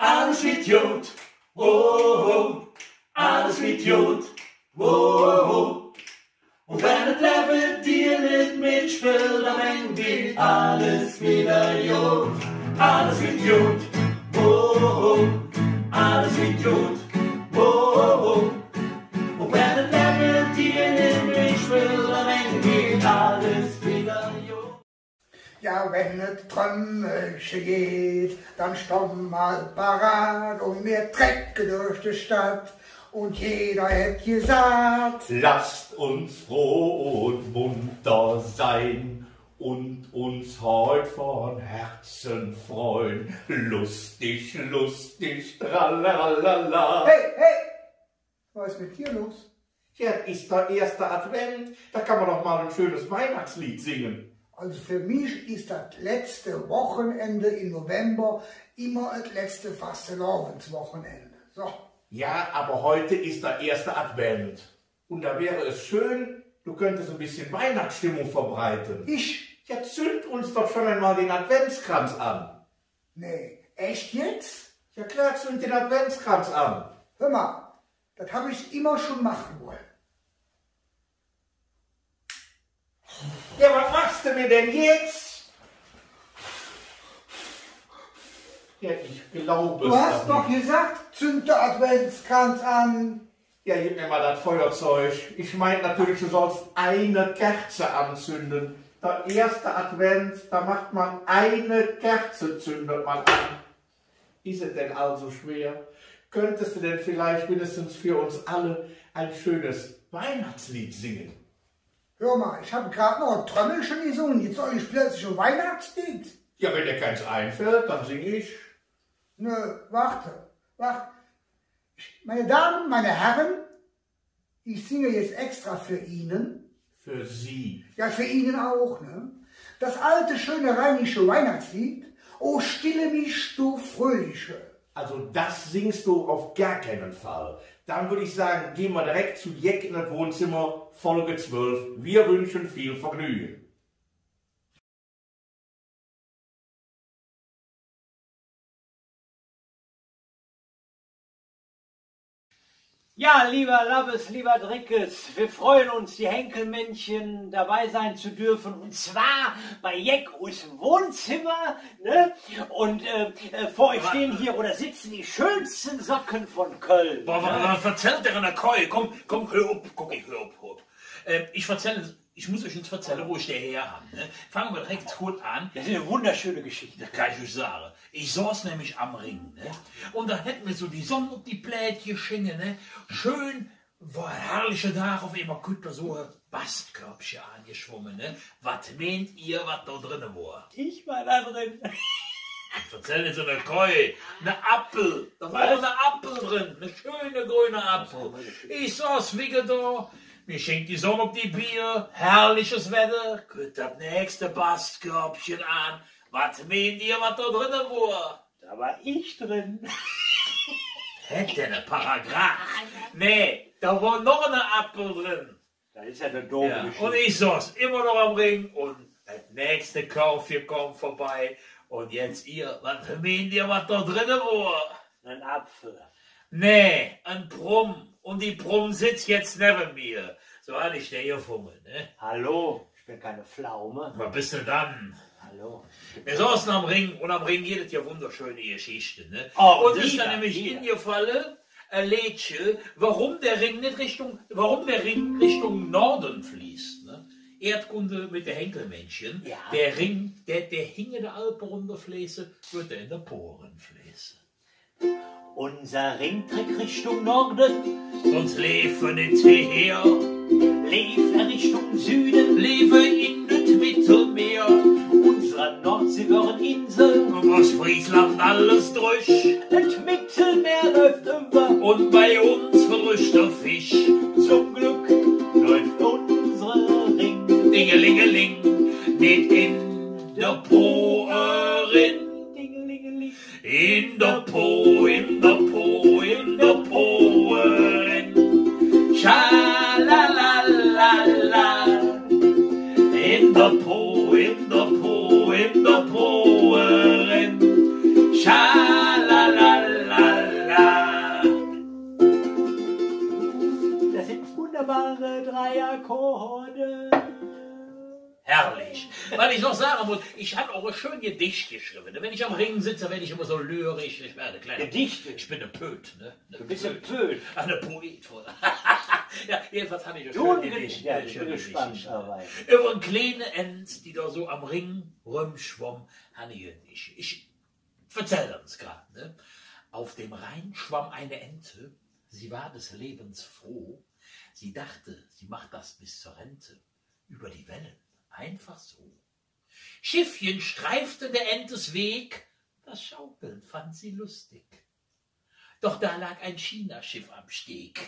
alles wird gut, oh, alles wird gut, oh. Und wenn das Leben dir nicht mitspielt, dann wird alles wieder gut, alles wird gut, oh, alles wird gut, oh. Und wenn das Leben dir nicht mitspielt, dann wird alles wieder gut. Ja, wenn es Trömmelchen geht, dann stoppen mal parat und wir trecken durch die Stadt. Und jeder hätt gesagt, lasst uns froh und munter sein und uns heut von Herzen freuen. Lustig, lustig, tralalala. hey, hey, was ist mit dir los? Ja, ist der erste Advent, da kann man doch mal ein schönes Weihnachtslied singen. Also für mich ist das letzte Wochenende im November immer das letzte Fastelavenswochenende. So. Ja, aber heute ist der erste Advent. Und da wäre es schön, du könntest ein bisschen Weihnachtsstimmung verbreiten. Ich? Ja, zünd uns doch schon einmal den Adventskranz an. Nee, echt jetzt? Ja klar, zünd den Adventskranz an. Hör mal, das habe ich immer schon machen wollen. Ja, was machst du mir denn jetzt? Ja, ich glaube es Du hast doch nicht. gesagt, zünd der Adventskranz an. Ja, gib mir mal das Feuerzeug. Ich meine natürlich, du sollst eine Kerze anzünden. Der erste Advent, da macht man eine Kerze, zündet man an. Ist es denn also schwer? Könntest du denn vielleicht mindestens für uns alle ein schönes Weihnachtslied singen? Hör mal, ich habe gerade noch ein Trommelchen gesungen, jetzt soll ich plötzlich ein Weihnachtslied. Ja, wenn dir keins einfällt, dann singe ich. Nö, warte. Meine Damen, meine Herren, ich singe jetzt extra für Ihnen. Für Sie. Ja, für Ihnen auch, ne? Das alte, schöne rheinische Weihnachtslied, O stille mich, du Fröhliche. Also das singst du auf gar keinen Fall. Dann würde ich sagen, gehen wir direkt zu Jeck in das Wohnzimmer, Folge 12. Wir wünschen viel Vergnügen. Ja, lieber Labbes, lieber Drickes, wir freuen uns, die Henkelmännchen dabei sein zu dürfen, und zwar bei Jeck aus Wohnzimmer, ne? Und vor euch stehen hier oder sitzen die schönsten Socken von Köln. Boah, was erzählt der in der Koi? Komm, hör auf, guck, hör auf. Ich muss euch jetzt erzählen, wo ich der her habe. Ne? Fangen wir direkt gut an. Das ist eine wunderschöne Geschichte. Das kann ich euch sagen. Ich saß nämlich am Ring. Ne? Und da hätten wir so die Sonne auf die Plätje geschienen. Ne? Schön, war ein herrlicher Tag, auf einmal kommt da so ein Bastkörbchen angeschwommen. Ne? Was meint ihr, was da drin war? Ich war da drin. Ich erzähle jetzt eine Koi, eine Apfel. Da war ein Apfel drin, eine schöne grüne Apfel. Ich saß wie da. Mir schenkt die Sonne auf die Bier, herrliches Wetter, kommt das nächste Bastkörbchen an. Was meint ihr, was da drinnen war? Da war ich drin. Hätte eine Paragraph. Nee, da war noch eine Apfel drin. Das ist ja eine doofe Ja, Geschichte. und ich saß immer noch am Ring und das nächste Kaufchen kommt vorbei. Und jetzt ihr, was meint ihr, was da drinnen war? Ein Apfel. Nee, ein Brumm. Und die Brumm sitzt jetzt neben mir. So hatte ich der gefunden, ne? Hallo, ich bin keine Pflaume. Was bist du dann? Hallo. Wir saßen am Ring und am Ring geht es ja wunderschöne Geschichten, ne? Oh, und ist wieder, dann nämlich wieder. ingefallen, ein Lädchen, warum der Ring Richtung Norden fließt, ne? Erdkunde mit der Henkelmännchen. Ja. Der Ring, der hinge der Alpen runterfließen, wird er in der Poren fließen. Unser Ring trägt Richtung Norden, Sonst lebe nicht her, lief er Richtung Süden, lebe in das Mittelmeer. unserer Nordseebaren Insel. Und aus Friesland alles durch. Das Mittelmeer läuft über, Und bei uns frischt der Fisch. zum Glück läuft unsere Ring. Dingelingeling, nicht in der Poerin. Dingelingeling. In der Poerin. Schalalala. In der Poerin. Schalalala. Akkorde. Herrlich. Weil ich noch sagen muss, ich habe auch ein schönes Gedicht geschrieben. Wenn ich am Ring sitze, werde ich immer so lyrisch. Ich werde kleiner. Gedichte? Ich bin ein Pöt, ne? Du bist ein Pöt. Eine Poet. Ja, jedenfalls habe ich ein Du ein schönes Gedicht. Gedicht. Ja, ich bin gespannt dabei. Über eine kleine Ent, die da so am Ring rumschwamm, habe ich ein Gedicht. Ich erzähle uns gerade, ne? Auf dem Rhein schwamm eine Ente. Sie war des Lebens froh. Sie dachte, sie macht das bis zur Rente. Über die Wellen. Einfach so. Schiffchen streifte der Entes Weg, das Schaukeln fand sie lustig. Doch da lag ein Chinaschiff am Steg.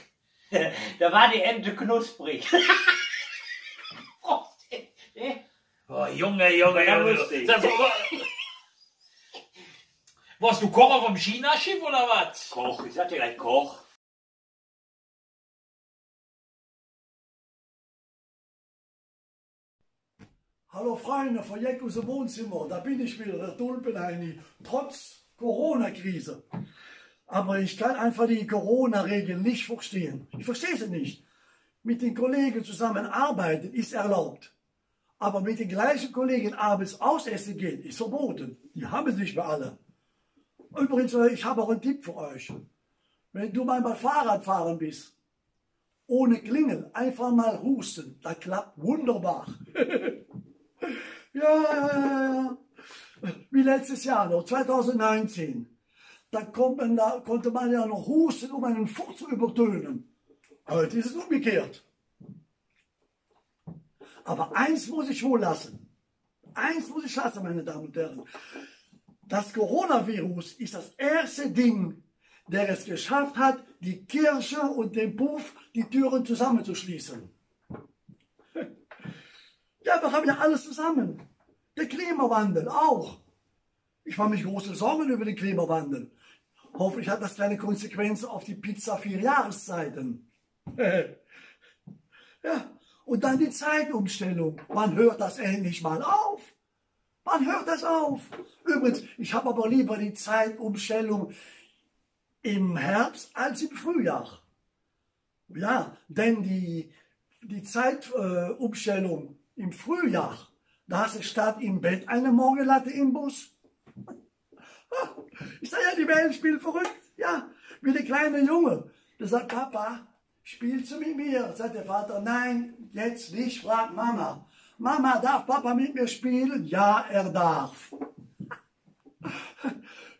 Da war die Ente knusprig. Oh, Junge. Lustig. Warst du Kocher vom Chinaschiff oder was? Koch, ich sag dir gleich Koch. Hallo Freunde von Jeck aus dem Wohnzimmer, da bin ich wieder, der Dulpenheini, trotz Corona-Krise. Aber ich kann einfach die Corona-Regeln nicht verstehen. Ich verstehe sie nicht. Mit den Kollegen zusammenarbeiten ist erlaubt. Aber mit den gleichen Kollegen abends ausessen gehen ist verboten. Die haben es nicht mehr alle. Übrigens, ich habe auch einen Tipp für euch. Wenn du mal Fahrrad fahren bist, ohne Klingel, einfach mal husten, das klappt wunderbar. Ja. Wie letztes Jahr noch, 2019. Da konnte man ja noch husten, um einen Furz zu übertönen. Heute ist es umgekehrt. Aber eins muss ich wohl lassen. Eins muss ich lassen, meine Damen und Herren. Das Coronavirus ist das erste Ding, der es geschafft hat, die Kirche und den Puff die Türen zusammenzuschließen. Ja, wir haben ja alles zusammen. Der Klimawandel auch. Ich mache mich große Sorgen über den Klimawandel. Hoffentlich hat das keine Konsequenzen auf die Pizza 4 Jahreszeiten. Ja, und dann die Zeitumstellung. Wann hört das endlich mal auf? Wann hört das auf? Übrigens, ich habe aber lieber die Zeitumstellung im Herbst als im Frühjahr. Ja, denn die Zeitumstellung im Frühjahr, da hast du statt im Bett eine Morgenlatte im Bus. Ich sage ja, die Welt spielt verrückt. Ja, wie der kleine Junge. Der sagt, Papa, spielst du mit mir? Sagt der Vater, nein, jetzt nicht, fragt Mama. Mama, darf Papa mit mir spielen? Ja, er darf.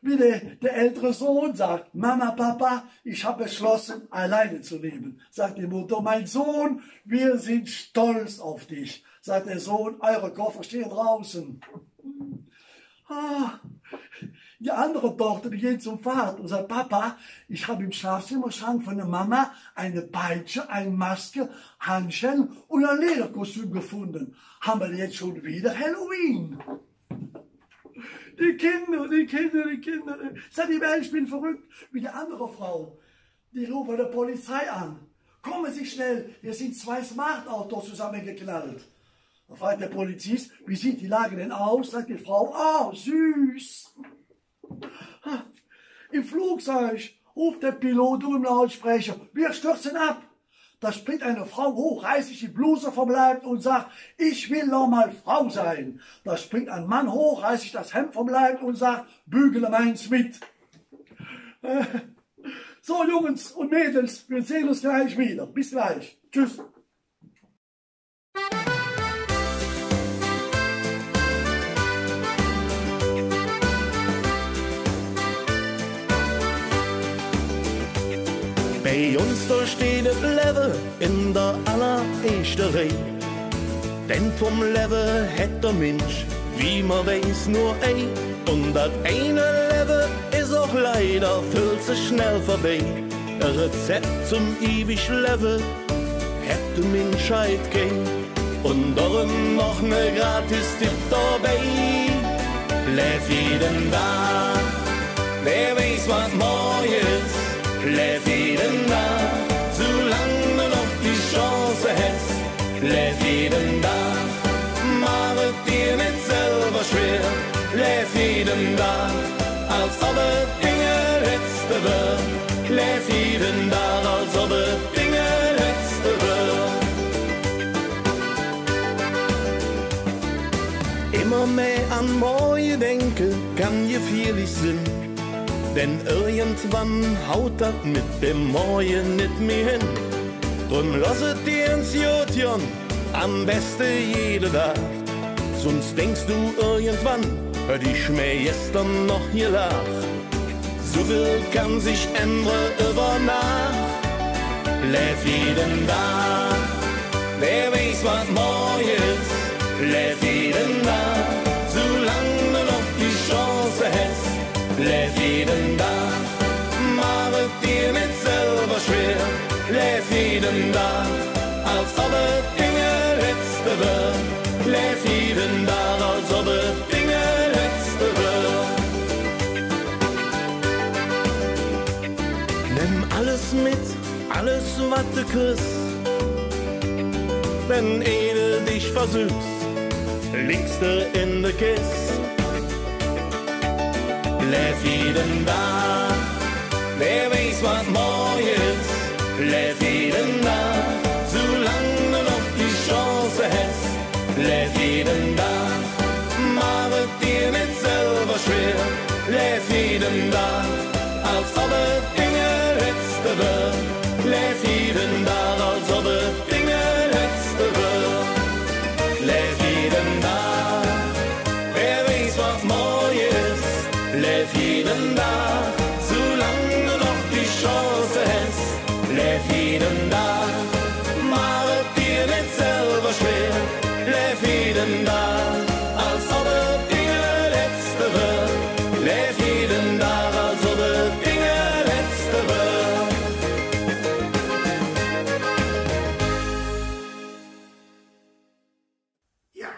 Wie der ältere Sohn sagt, Mama, Papa, ich habe beschlossen, alleine zu leben. Sagt die Mutter, mein Sohn, wir sind stolz auf dich. Sagt der Sohn, eure Koffer stehen draußen. Die andere Tochter, die geht zum Vater und sagt, Papa, ich habe im Schlafzimmerschrank von der Mama eine Peitsche, eine Maske, Handschellen und ein Lederkostüm gefunden. Haben wir jetzt schon wieder Halloween? Die Kinder. Sag die Welt, ich bin verrückt. Wie die andere Frau. Die rufen der Polizei an. Kommen Sie schnell, hier sind 2 Smart-Autos zusammengeknallt. Da fragt der Polizist, wie sieht die Lage denn aus? Sagt die Frau, oh, süß. Im Flugzeug ruft der Pilot im Lautsprecher, wir stürzen ab. Da springt eine Frau hoch, reißt sich die Bluse vom Leib und sagt, ich will noch mal Frau sein. Da springt ein Mann hoch, reißt sich das Hemd vom Leib und sagt, bügele meins mit. So, Jungs und Mädels, wir sehen uns gleich wieder. Bis gleich. Tschüss. Bei uns da steht das Level in der allerersten Reihe. Denn vom Level hat der Mensch, wie man weiß, nur ein. Und das eine Level ist auch leider viel zu schnell vorbei. Ein Rezept zum ewig Level hätte Menschheit gegeben. Und darum noch ne Gratis-Tipp dabei. Lev jeden Tag, wer weiß, was morgen ist. Lev jeden Tag, solange du noch die Chance hast. Lev jeden Tag, mach es dir nicht selber schwer. Lev jeden Tag, als ob es Dinge letzte wird. Lev jeden Tag, als ob es Dinge letzte wird. an morgen denke, kann gefährlich sein. Denn irgendwann haut das mit dem Morgen nicht mehr hin. Drum lasset dir ins Jodjon, am besten jede Tag. Sonst denkst du irgendwann, hör ich mir gestern noch hier lag. So viel kann sich ändern über Nacht. Leb jeden Tag, wer weiß was morgen ist. Leb jeden Tag, solange du noch die Chance hast. Leb jeden Tag, mach es dir nicht selber schwer. Leb jeden Tag, als ob es Dinge letzte wird. Leb jeden Tag, als ob es Dinge letzte wird. Nimm alles mit, alles was du kriegst. Wenn eine dich versüßt, liegst du in der Kiste. Leb jeden Tag, wer weiß was morgen ist. Leb jeden Tag, solange du noch die Chance hast. Leb jeden Tag, mach es dir nicht selber schwer. Leb jeden Tag, als ob es Dinge letzte wird. Leb jeden Tag, als ob es Dinge letzte wird. Leb jeden Tag, wer weiß was morgen ist. Leb jeden Tag, solange du noch die Chance hast. Leb jeden Tag, mach es dir nicht selber schwer. Leb jeden Tag, als ob es Dinge letzte wird. Leb jeden Tag, als ob es Dinge letzte wird. Ja,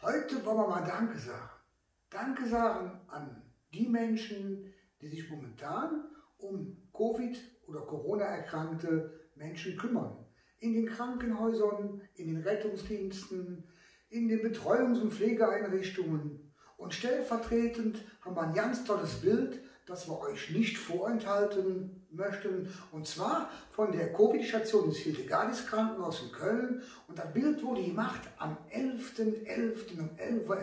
heute wollen wir mal Danke sagen. Danke sagen an die Menschen, die sich momentan um Covid- oder Corona-erkrankte Menschen kümmern. In den Krankenhäusern, in den Rettungsdiensten, in den Betreuungs- und Pflegeeinrichtungen. Und stellvertretend haben wir ein ganz tolles Bild, das wir euch nicht vorenthalten möchten. Und zwar von der Covid-Station des Hildegardis-Krankenhaus in Köln. Und das Bild wurde gemacht am 11.11. um 11:11 Uhr.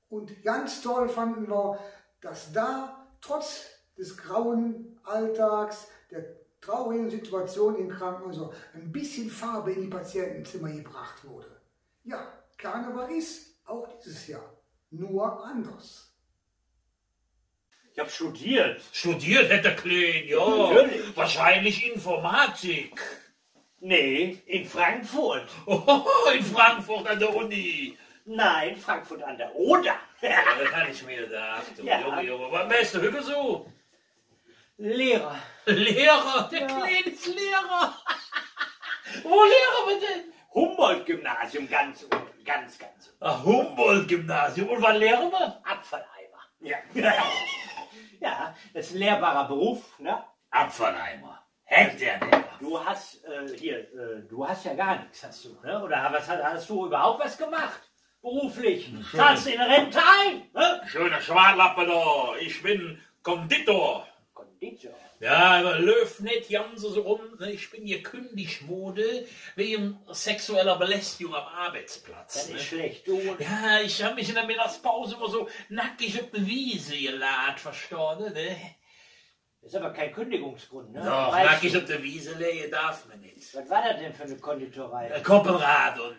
Und ganz toll fanden wir, dass da trotz des grauen Alltags, der traurigen Situation im Krankenhaus, ein bisschen Farbe in die Patientenzimmer gebracht wurde. Ja, Karneval ist auch dieses Jahr, nur anders. Ich habe studiert. Studiert hätte Klein, ja. Natürlich. Wahrscheinlich Informatik. Nee, in Frankfurt. Oh, in Frankfurt an der Uni. Nein, Frankfurt an der Oder. Ja, das kann ich mir gedacht. Du, Ja. Junge. Was bist du heute so? Lehrer. Lehrer, der Kleine ist Lehrer. Wo Lehrer bitte? Humboldt-Gymnasium, ganz unten, ganz unten. Ach, Humboldt-Gymnasium. Und was lehren wir? Abfalleimer. Ja. Ja, das ist ein lehrbarer Beruf, ne? Abfalleimer. Hätte der Lehrer. Du hast, du hast ja gar nichts, hast du, ne? Oder hast du überhaupt was gemacht? Beruflich? Zahlst du in Rente ein, ne? Schöner Schwarlappe da. Ich bin Konditor. Konditor. Ja, aber läuft nicht ganz so rund. Ne? Ich bin hier Kündigmode wegen sexueller Belästigung am Arbeitsplatz. Das Ne? ist schlecht, du. Ja, ich habe mich in der Mittagspause immer so nackig auf die Wiese geladen, verstanden, ne? Das ist aber kein Kündigungsgrund, ne? Doch, Weißt nackig du, auf der Wiese legen darf man nicht. was war das denn für eine Konditorei? Koppenrad und...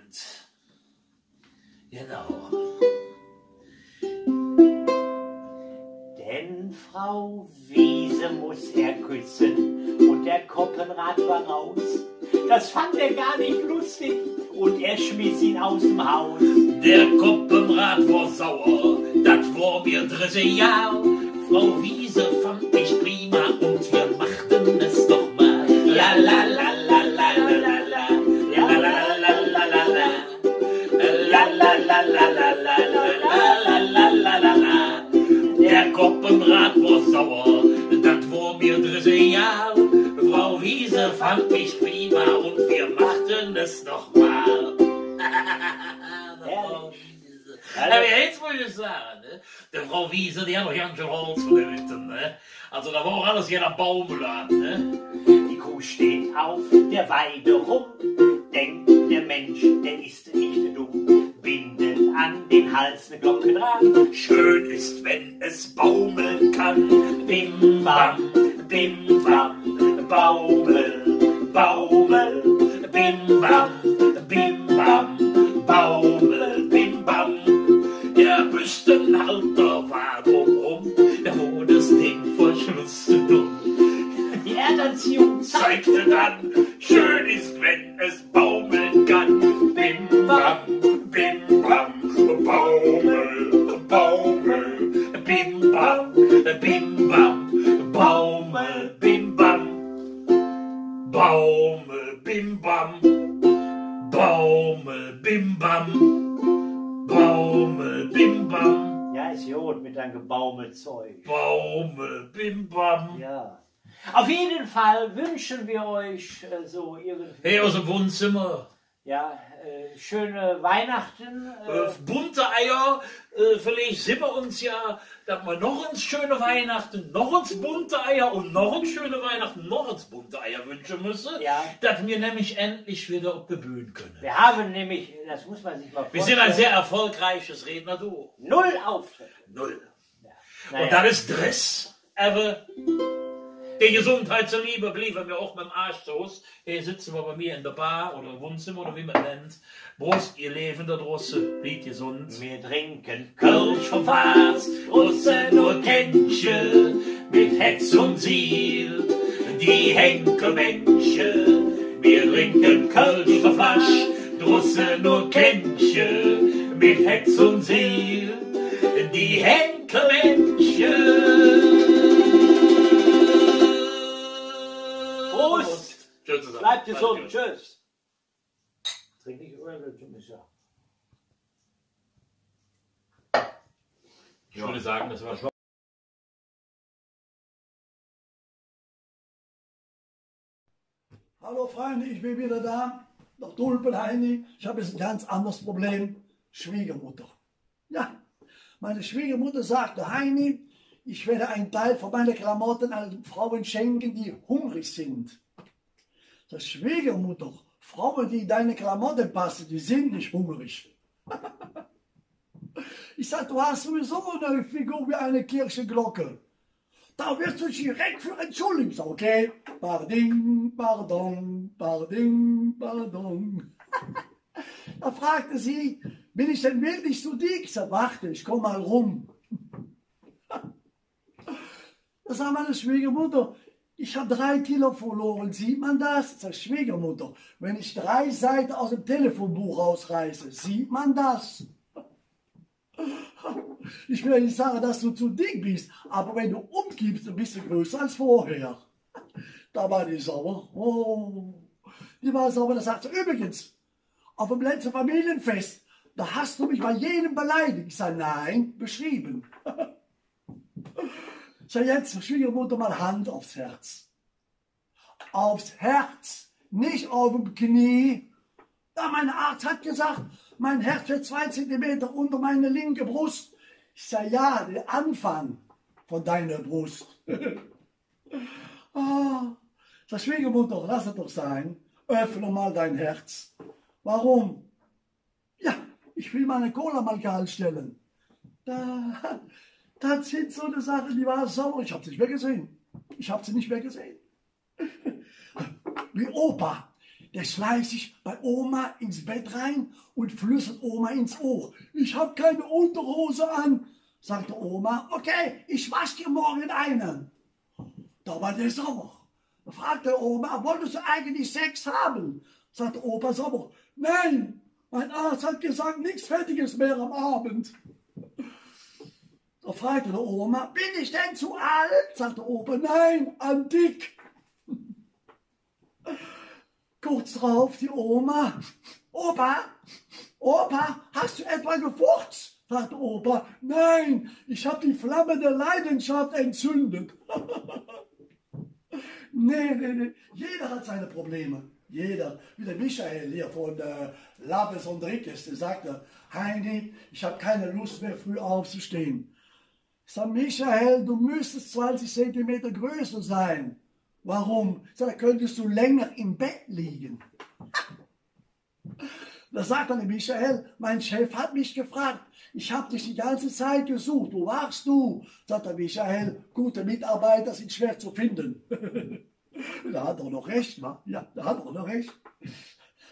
Genau. Denn Frau Wiese muss er küssen und der Koppenrad war raus. Das fand er gar nicht lustig und er schmiss ihn aus dem Haus. Der Koppenrad war sauer, das war mir dritte Jahr. Frau Wiese fand ich prima und wir machten es nochmal. La la la la la la la la la la la la la la. La la la la la la la la la la la. Der Koppenrad war sauer, das war mir dritte Jahr. Frau Wiese fand ich prima und wir machten es nochmal. Aber jetzt muss ich sagen, ne? Die Frau Wiese, die hat doch ganz schön Holz von den Hütten, ne? Also da war auch alles hier am Baumladen, ne? Die Kuh steht auf der Weide rum, denkt der Mensch, der ist nicht dumm, bindet an den Hals eine Glocke dran. Schön ist, wenn es baumeln kann. Bim bam, baumel, baumel, bim bam, baumel, bim bam. Der Büstenhalter war drumrum, der wo das Ding verschlusste dumm. Die Erdanziehung Zeigte dann, schön ist, wenn es baumeln kann. Bim bam, baumel, baumel, bim bam, baumel, bim bam, baumel, bim bam, baumel, bim bam, baumel, bim bam, Ja, ist gut mit deinem gebaumelzeug. baumel, bim bam. Ja. Auf jeden Fall wünschen wir euch so irgendwie, Hey, aus dem Wohnzimmer. ja, schöne Weihnachten. Bunte Eier, vielleicht sind wir uns ja, dass wir noch uns schöne Weihnachten, noch uns bunte Eier und noch uns schöne Weihnachten, noch uns bunte Eier wünschen müssen, Ja. dass wir nämlich endlich wieder auf die Bühne können. Wir haben nämlich, das muss man sich mal Wir vorstellen, sind ein sehr erfolgreiches Rednerduo. 0 Auftritte. 0. Naja. Und das ist Dress, aber der Gesundheit zuliebe blieben wir auch mit dem Arsch zu Hause. Hier sitzen wir bei mir in der Bar oder Wohnzimmer oder wie man nennt. Prost, ihr Leben da draußen, blieb gesund. Wir trinken Kölsch vom Fass, Russe nur Kännchen, mit Hetz und Siel, die Henkelmännchen. Wir trinken Kölsch vom Fass, Russe nur Kännchen, mit Hetz und Siel, die Henkelmännchen. Prost! Schön zusammen. Bleibt gesund, tschüss. Trink nicht Öl, Micha. Ich würde sagen, das war schon. Hallo Freunde, ich bin wieder da. Der Tulpenheini. Ich habe jetzt ein ganz anderes Problem. Schwiegermutter. Ja, meine Schwiegermutter sagte, Heini, ich werde einen Teil von meinen Klamotten an Frauen schenken, die hungrig sind. Das Schwiegermutter, Frauen, die in deine Klamotten passen, die sind nicht hungrig. Ich sage, du hast sowieso eine Figur wie eine Kirchenglocke. Da wirst du dich direkt für entschuldigen. Ich sage, okay, pardon, pardon, pardon, pardon. Da fragte sie, bin ich denn wirklich so dick? Ich sage, warte, ich komm mal rum. Da sagt meine Schwiegermutter, ich habe 3 Kilo verloren, sieht man das? Ich sage, Schwiegermutter, wenn ich 3 Seiten aus dem Telefonbuch rausreiße, sieht man das? Ich will ja nicht sagen, dass du zu dick bist, aber wenn du umgibst, dann bist du größer als vorher. Da war die sauer. Oh, die war sauer, da sagt sie, übrigens, auf dem letzten Familienfest, da hast du mich bei jedem beleidigt. Ich sage, nein, beschrieben. Ich sage, jetzt, Schwiegermutter, mal Hand aufs Herz. Aufs Herz, nicht auf dem Knie. Ja, mein Arzt hat gesagt, mein Herz wird 2 Zentimeter unter meine linke Brust. Ich sage, ja, der Anfang von deiner Brust. Sag, Schwiegermutter, lass es doch sein. Öffne mal dein Herz. Warum? Ja, ich will meine Cola mal kalt stellen. Das sind so eine Sache, die war sauer. Ich habe sie nicht weggesehen. Ich habe sie nicht weggesehen. Wie Opa. Der schleicht sich bei Oma ins Bett rein und flüstert Oma ins Ohr. Ich habe keine Unterhose an. Sagte Oma, okay, ich wasche dir morgen eine. Da war der sauer. Da fragte Oma, wolltest du eigentlich Sex haben? Sagte Opa sauer, nein, mein Arzt hat gesagt, nichts Fertiges mehr am Abend. Da fragte der Oma, bin ich denn zu alt? Sagte Opa, nein, antik. Kurz drauf die Oma, Opa, hast du etwa gefurzt? Sagte Opa, nein, ich habe die Flamme der Leidenschaft entzündet. Nee, jeder hat seine Probleme, jeder. Wie der Michael hier von Labes und Rickes, der sagte, Heini, ich habe keine Lust mehr früh aufzustehen. Ich sage, Michael, du müsstest 20 Zentimeter größer sein. Warum? Da könntest du länger im Bett liegen. Da sagt dann Michael, mein Chef hat mich gefragt, ich habe dich die ganze Zeit gesucht, wo warst du? Sagt der Michael, gute Mitarbeiter sind schwer zu finden. Da hat er noch recht, wa? Ja, da hat er noch recht.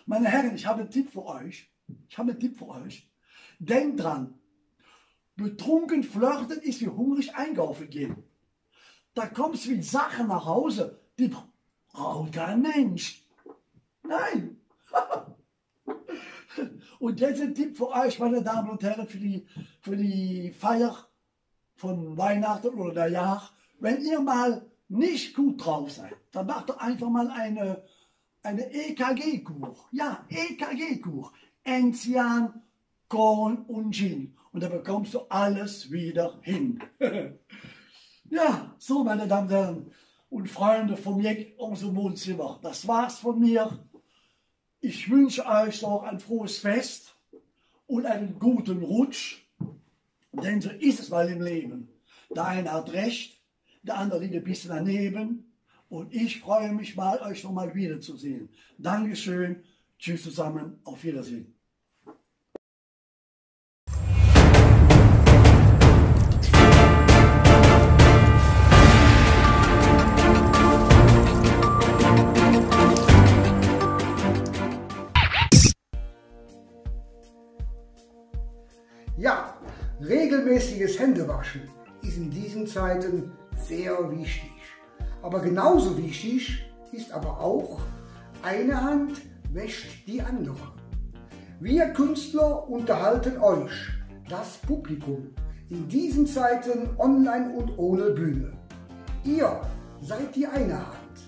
Meine Herren, ich habe einen Tipp für euch. Denkt dran, betrunken flirten ist wie hungrig einkaufen gehen. Da kommst du mit Sachen nach Hause, die braucht kein Mensch. Nein. Und jetzt ein Tipp für euch, meine Damen und Herren, für die Feier von Weihnachten oder Neujahr. Wenn ihr mal nicht gut drauf seid, dann macht doch einfach mal eine EKG-Kur. Ja, EKG-Kur. Enzian, Korn und Gin. Und da bekommst du alles wieder hin. Ja, so meine Damen und Herren und Freunde vom Jeck aus dem Wohnzimmer. Das war's von mir. Ich wünsche euch noch ein frohes Fest und einen guten Rutsch. Denn so ist es mal im Leben. Der eine hat recht, der andere liegt ein bisschen daneben. Und ich freue mich mal, euch noch mal wiederzusehen. Dankeschön. Tschüss zusammen. Auf Wiedersehen. Ja, regelmäßiges Händewaschen ist in diesen Zeiten sehr wichtig. Aber genauso wichtig ist aber auch, eine Hand wäscht die andere. Wir Künstler unterhalten euch, das Publikum, in diesen Zeiten online und ohne Bühne. Ihr seid die eine Hand,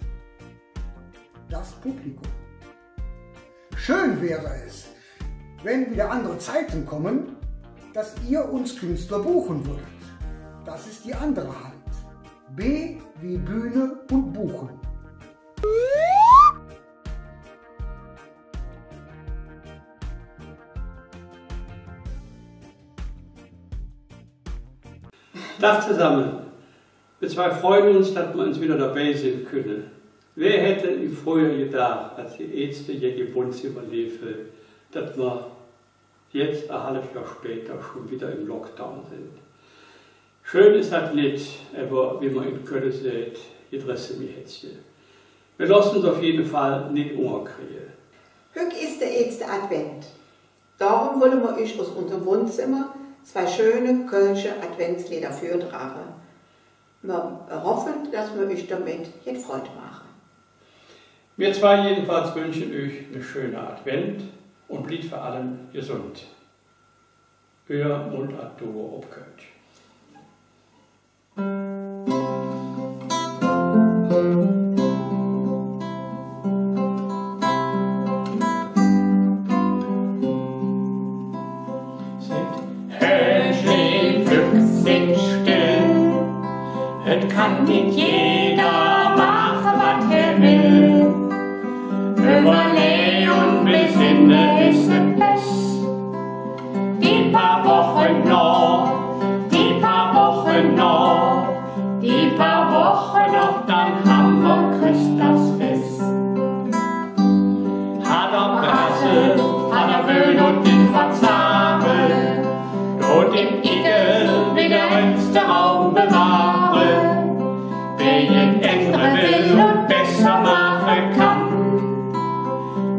das Publikum. Schön wäre es, wenn wieder andere Zeiten kommen, dass ihr uns Künstler buchen würdet. Das ist die andere Hand. B wie Bühne und Buchen. Tag zusammen. Wir zwei freuen uns, dass wir uns wieder dabei sein können. Wer hätte im Frühjahr gedacht, als die erste Jäger Wohnzimmer liefe, dass wir jetzt ein halbes Jahr später schon wieder im Lockdown sind. Schön ist das nicht, aber wie man in Köln sieht, interessiert mich jetzt hier. Wir lassen uns auf jeden Fall nicht umkriegen. Heute ist der erste Advent. Darum wollen wir euch aus unserem Wohnzimmer zwei schöne kölsche Adventslieder vortragen. Wir hoffen, dass wir euch damit jetzt Freude machen. Wir zwei jedenfalls wünschen euch eine schöne Advent und bleibt vor allem gesund. Euer Mundartduo ob Kölsch. Kann nicht jeder machen, was er will. Überlege und besinne ist es best. Die paar Wochen noch, die paar Wochen noch, die paar Wochen noch, dann haben wir Christusfest. Hat er Brasse, hat er Wöhn und den Verzahre, und im Igel wieder uns der Raum bewahre. Wer jeden ändern will und besser machen kann,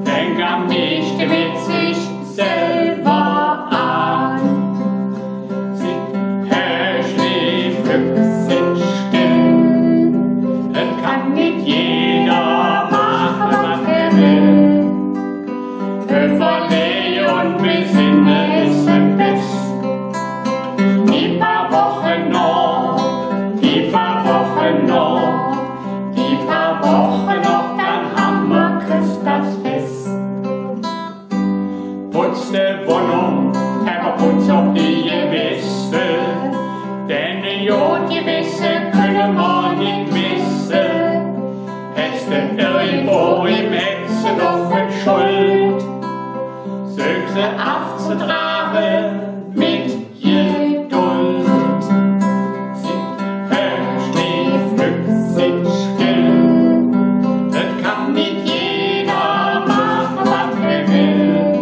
fängt am besten mit sich selber an. Hör, schläf, sind still, es kann nicht jeder machen, was er will. Überlege und besinne ist es best. Die paar Wochen noch, die paar Wochen noch, die paar Wochen noch, dann haben wir Christusfest. Putz ne Wohnung, aber putz auch die Gewisse, denn die Gewisse können wir nicht wissen. Es denn irgendwo im Herzen noch mit Schuld, sög sie aufzutragen mit Geduld. Sind still, das kann nicht jeder machen, was er will.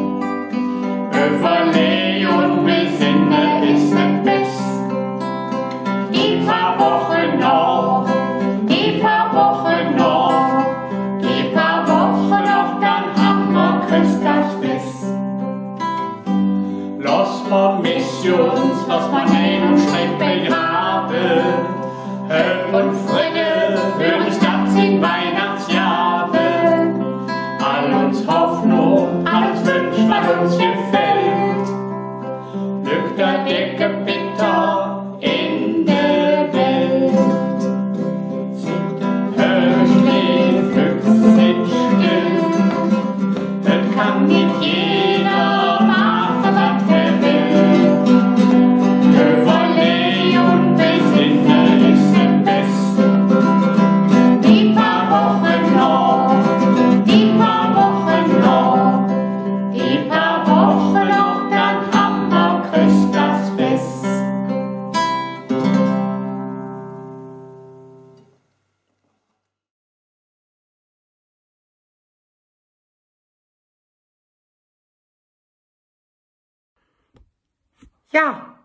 Ja,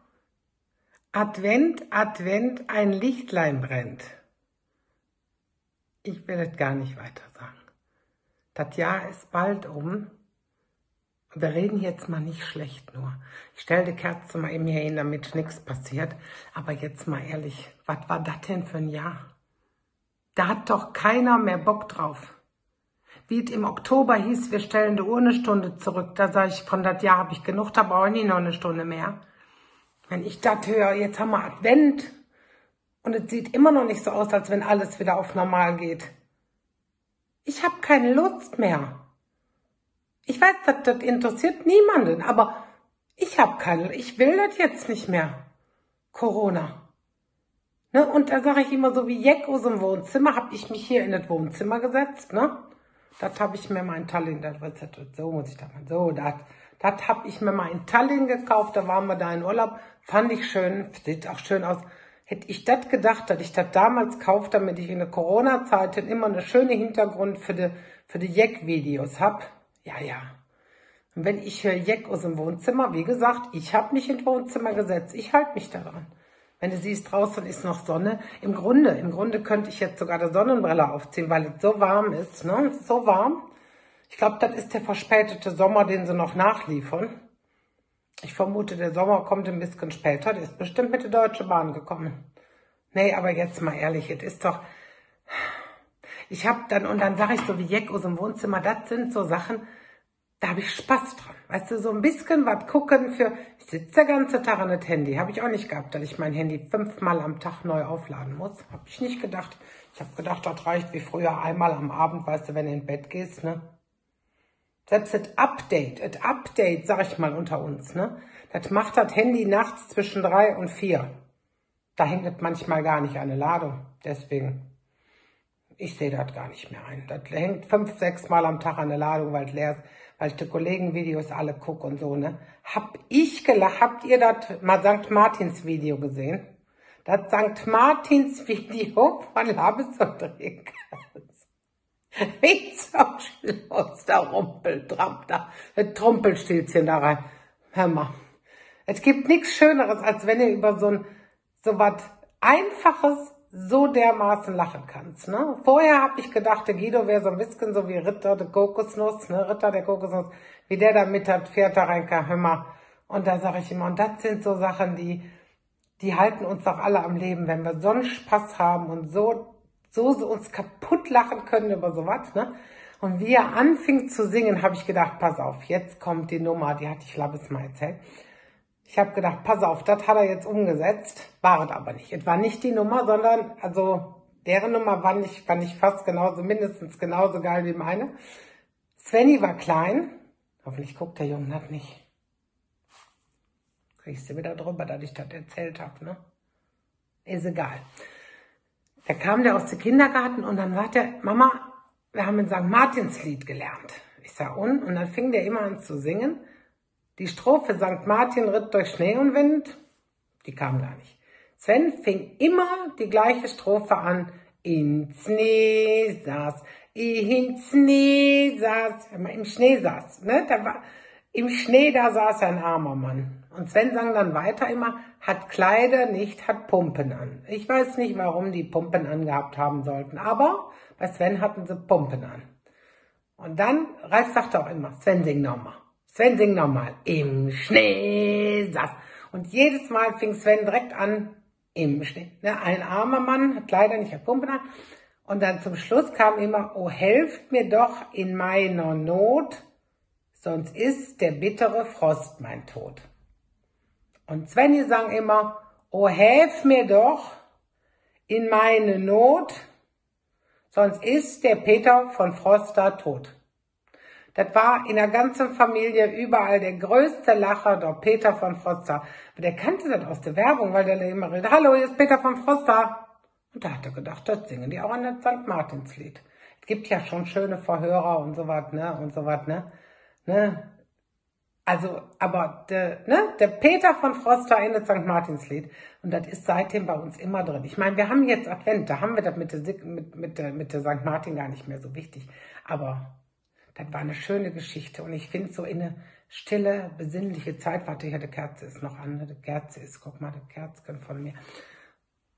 Advent, Advent, ein Lichtlein brennt. Ich will es gar nicht weiter sagen. Das Jahr ist bald um. Wir reden jetzt mal nicht schlecht nur. Ich stelle die Kerze mal eben hier hin, damit nichts passiert. Aber jetzt mal ehrlich, was war das denn für ein Jahr? Da hat doch keiner mehr Bock drauf. Wie es im Oktober hieß, wir stellen die Uhr eine Stunde zurück. Da sage ich, von das Jahr habe ich genug, da brauche ich nicht noch eine Stunde mehr. Wenn ich das höre, jetzt haben wir Advent und es sieht immer noch nicht so aus, als wenn alles wieder auf normal geht. Ich habe keine Lust mehr. Ich weiß, das interessiert niemanden, aber ich will das jetzt nicht mehr. Corona. Ne? Und da sage ich immer so wie Jack aus dem Wohnzimmer, habe ich mich hier in das Wohnzimmer gesetzt, ne? Das habe ich mir mal in Tallinn, so muss ich das mal, so, das habe ich mir mal in Tallinn gekauft, da waren wir da in Urlaub, fand ich schön, sieht auch schön aus. Hätte ich das gedacht, dass ich das damals kaufe, damit ich in der Corona-Zeit immer eine schöne Hintergrund für die Jack-Videos habe. Ja. Und wenn ich höre Jack aus dem Wohnzimmer, wie gesagt, ich habe mich ins Wohnzimmer gesetzt, ich halte mich daran. Wenn du siehst, draußen ist noch Sonne. Im Grunde könnte ich jetzt sogar die Sonnenbrille aufziehen, weil es so warm ist, ne? So warm. Ich glaube, das ist der verspätete Sommer, den sie noch nachliefern. Ich vermute, der Sommer kommt ein bisschen später. Der ist bestimmt mit der Deutschen Bahn gekommen. Nee, aber jetzt mal ehrlich, es ist doch... Und dann sage ich so wie Jack aus dem Wohnzimmer, das sind so Sachen, da habe ich Spaß dran. Weißt du, so ein bisschen was gucken ich sitze den ganzen Tag an das Handy. Habe ich auch nicht gehabt, dass ich mein Handy 5-mal am Tag neu aufladen muss. Habe ich nicht gedacht. Ich habe gedacht, das reicht wie früher einmal am Abend, weißt du, wenn du ins Bett gehst, ne? Selbst das Update, sag ich mal unter uns, ne? Das macht das Handy nachts zwischen 3 und 4. Da hängt es manchmal gar nicht an der Ladung. Deswegen, ich sehe das gar nicht mehr ein. Das hängt 5-6 Mal am Tag an der Ladung, weil es leer ist, weil ich die Kollegenvideos alle gucke und so, ne? Hab ich gelacht. Habt ihr das St. Martins Video gesehen? Das St. Martins Video von Labes und Rickes. Wie so schloss, da Trumpelstilzchen da rein. Hör mal. Es gibt nichts Schöneres, als wenn ihr über so was Einfaches so dermaßen lachen kannst, ne? Vorher habe ich gedacht, der Guido wäre so ein bisschen so wie Ritter der Kokosnuss, ne? Ritter der Kokosnuss, wie der da mit das Pferd da reinkam, hör mal. Und da sage ich immer, und das sind so Sachen, die halten uns doch alle am Leben, wenn wir so einen Spaß haben und so uns kaputt lachen können über sowas, ne? Und wie er anfing zu singen, habe ich gedacht, pass auf, jetzt kommt die Nummer, die hatte ich Labes mal erzählt. Ich habe gedacht, pass auf, das hat er jetzt umgesetzt, war es aber nicht. Es war nicht die Nummer, sondern, also, deren Nummer fand ich fast genauso, mindestens genauso geil wie meine. Svenny war klein, hoffentlich guckt der Junge das nicht. Kriegst du wieder drüber, dass ich das erzählt habe, ne? Ist egal. Da kam der aus dem Kindergarten und dann sagt er, Mama, wir haben ein St. Martins Lied gelernt. Ich sag, und dann fing der immer an zu singen. Die Strophe St. Martin ritt durch Schnee und Wind, die kam gar nicht. Sven fing immer die gleiche Strophe an. Im Schnee saß, im Schnee saß, im Schnee saß, ne? Im Schnee, da saß ein armer Mann. Und Sven sang dann weiter immer, hat Kleider nicht, hat Pumpen an. Ich weiß nicht, warum die Pumpen angehabt haben sollten, aber bei Sven hatten sie Pumpen an. Und dann, Ralf sagte auch immer, Sven sing nochmal. Sven sing nochmal. Im Schnee saß. Und jedes Mal fing Sven direkt an, im Schnee. Ne, ein armer Mann hat Kleider nicht, hat Pumpen an. Und dann zum Schluss kam immer, oh, helft mir doch in meiner Not, sonst ist der bittere Frost mein Tod. Und Svenny sang immer, oh, helf mir doch in meine Not, sonst ist der Peter von Frost da tot. Das war in der ganzen Familie überall der größte Lacher, der Peter von Frost da. Aber der kannte das aus der Werbung, weil der immer redet, hallo, hier ist Peter von Frost da. Und da hat er gedacht, das singen die auch an das St. Martins Lied. Es gibt ja schon schöne Verhörer und so was, ne? Also, aber der Peter von Frost da in das St. Martins Lied. Und das ist seitdem bei uns immer drin. Ich meine, wir haben jetzt Advent, da haben wir das mit der St. Martin gar nicht mehr so wichtig. Aber Das war eine schöne Geschichte. Und ich finde so in eine stille, besinnliche Zeit, warte, hier, die Kerze ist noch an, die Kerze ist, guck mal, die Kerzen von mir.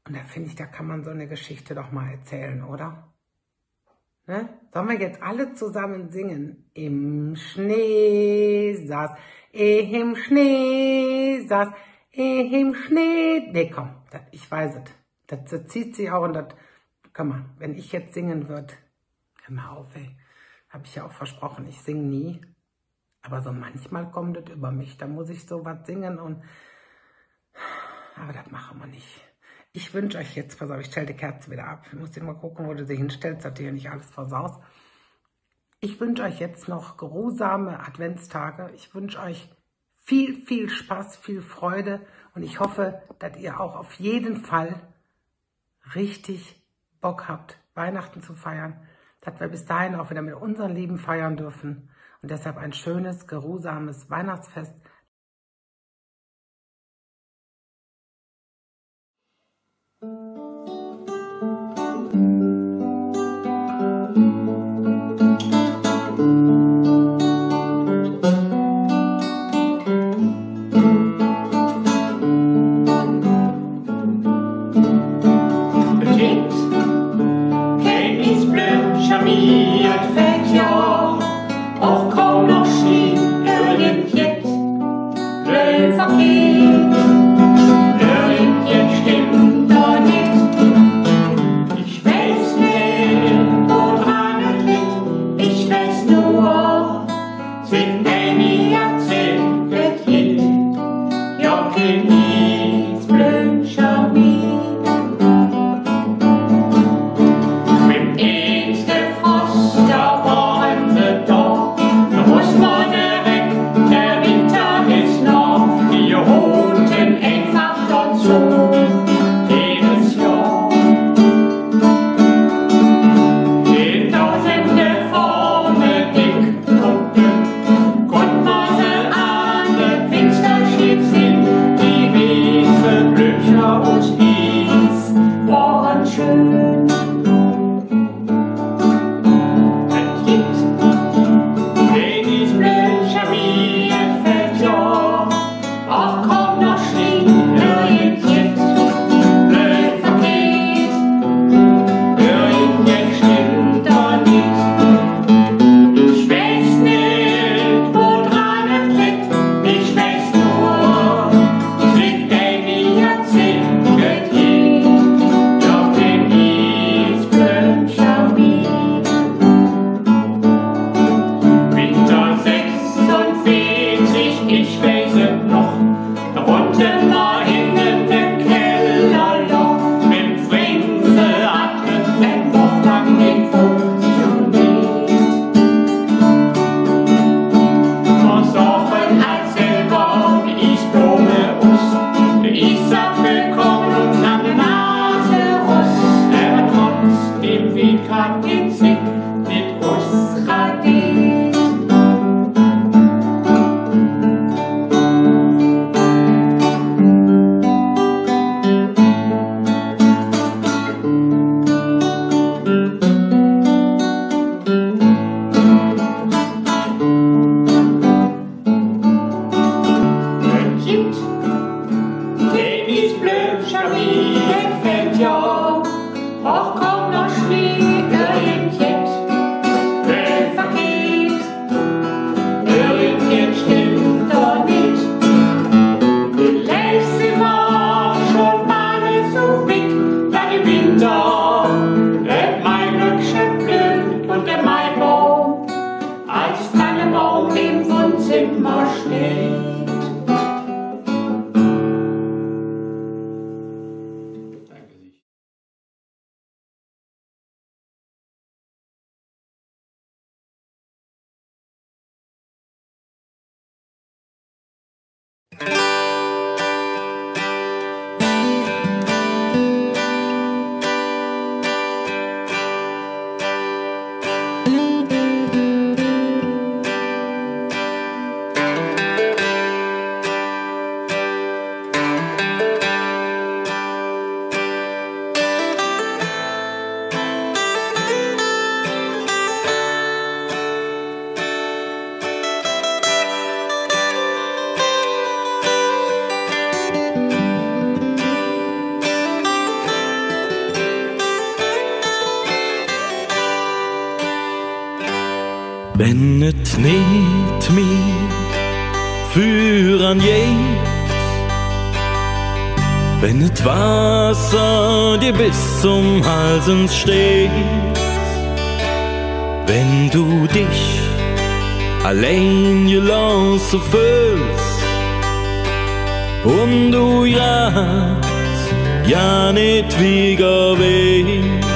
Und da finde ich, da kann man so eine Geschichte doch mal erzählen, oder? Ne? Sollen wir jetzt alle zusammen singen? Im Schnee saß, im Schnee saß, im Schnee. Nee, komm, ich weiß es. Das zieht sich auch und das, komm mal, wenn ich jetzt singen würde, hör mal auf, ey. Habe ich ja auch versprochen, ich singe nie. Aber so manchmal kommt das über mich, da muss ich so was singen und, aber das machen wir nicht. Ich wünsche euch jetzt, pass auf, ich stelle die Kerze wieder ab. Ich muss immer gucken, wo du sie hinstellst, dass du hier nicht alles versaust. Ich wünsche euch jetzt noch geruhsame Adventstage. Ich wünsche euch viel, viel Spaß, viel Freude. Und ich hoffe, dass ihr auch auf jeden Fall richtig Bock habt, Weihnachten zu feiern. Dass wir bis dahin auch wieder mit unseren Lieben feiern dürfen. Und deshalb ein schönes, geruhsames Weihnachtsfest. Och, komm noch Schnee, wenn et nicht mich führen geht, wenn et Wasser dir bis zum Halsen steht, wenn du dich allein gelassen fühlst und du ja nicht wieder weißt,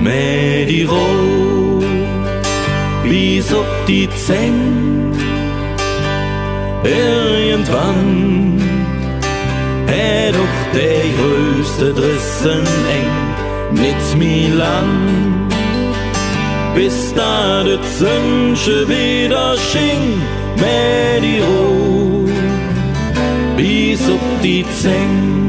mit die Rot bis auf die Zähne, irgendwann doch der größte Drissen eng nicht mehr lang, bis da de Zünsche wieder schien, mit die Rot bis auf die Zähne.